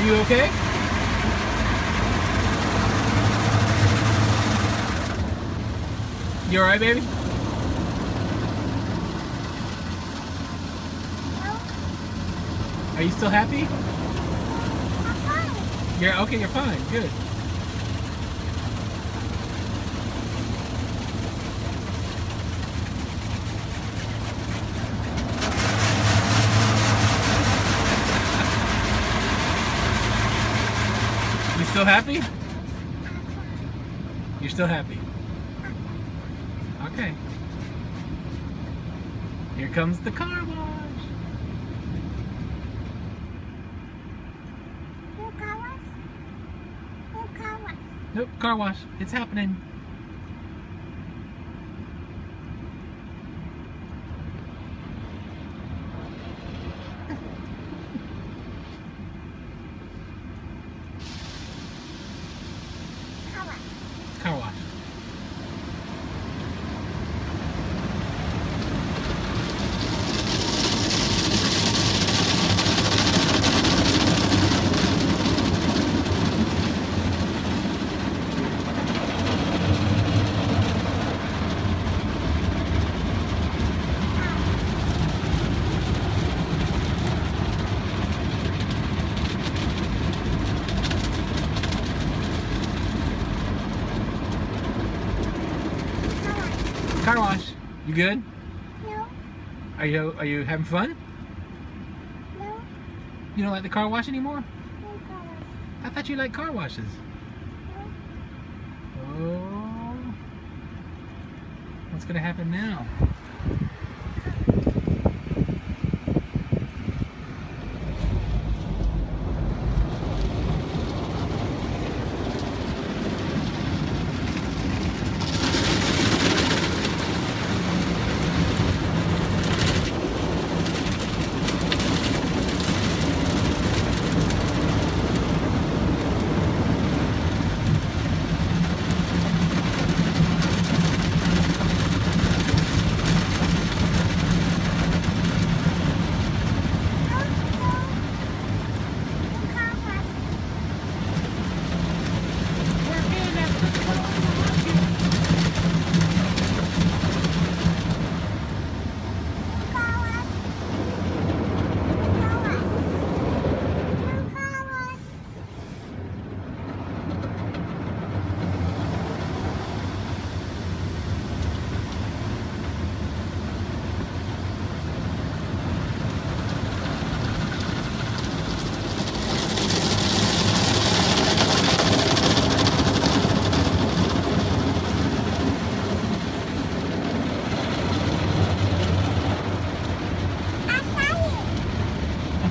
You okay? You alright, baby? No, Are you still happy? I'm fine. You're okay, you're fine. Good. You still happy? You're still happy? Okay. Here comes the car wash. No car wash? No car wash. Nope, car wash. It's happening. Car wash. Car wash. Car wash. Car wash. You good? No, Are you having fun? no, You don't like the car wash anymore? no car wash. I thought you liked car washes. No. Oh. What's gonna happen now?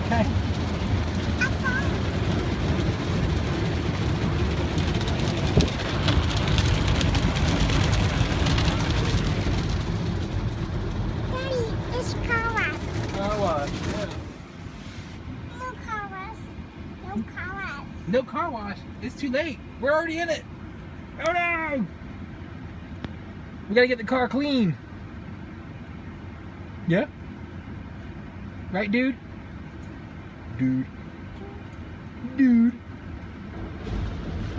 Okay. Car wash. Yeah. No car wash. It's too late. We're already in it. Oh no! We gotta get the car clean. Yeah? Right, dude? Dude. Dude.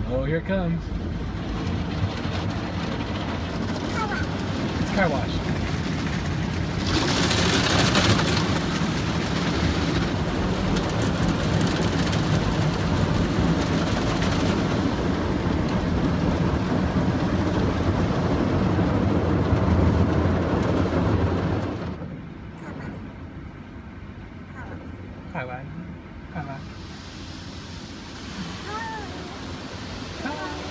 Oh, here it comes. It's car wash. Car wash. Car wash. Car wash.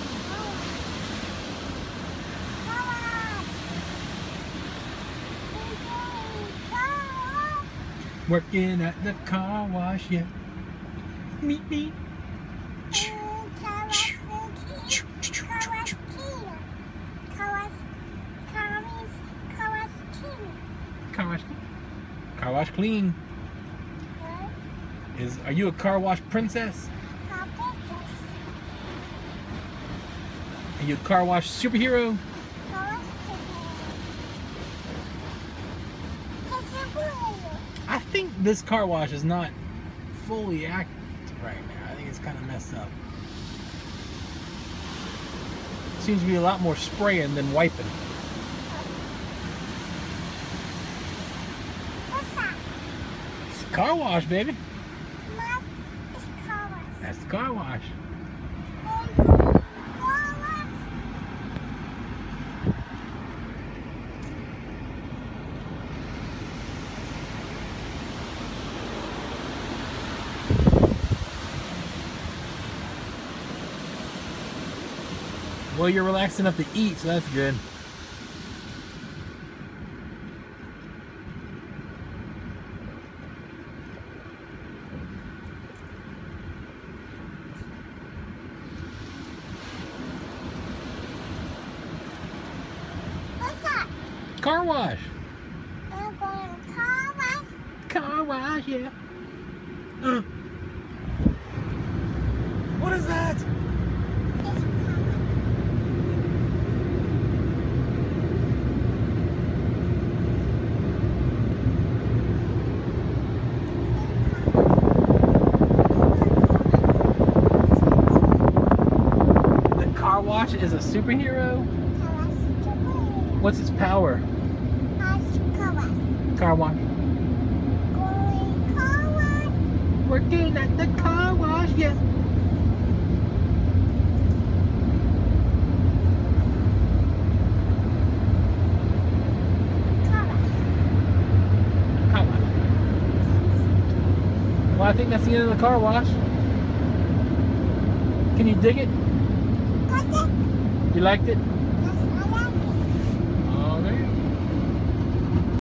Working at the car wash, yeah. Meet me. Car wash. Car wash clean. Are you a car wash princess? Are you a car wash superhero? I think this car wash is not fully right now. I think it's kind of messed up. Seems to be a lot more spraying than wiping. What's that? It's a car wash, baby. Mom, it's car wash. That's the car wash. Car wash. Well, you're relaxed enough to eat, so that's good. What's that? Car wash. I'm going car wash. Car wash, yeah. What is that? It's car wash. The car wash is a superhero? What's its power? Car wash. Working at the car wash, yeah. Car wash. Well, I think that's the end of the car wash. Can you dig it? You liked it?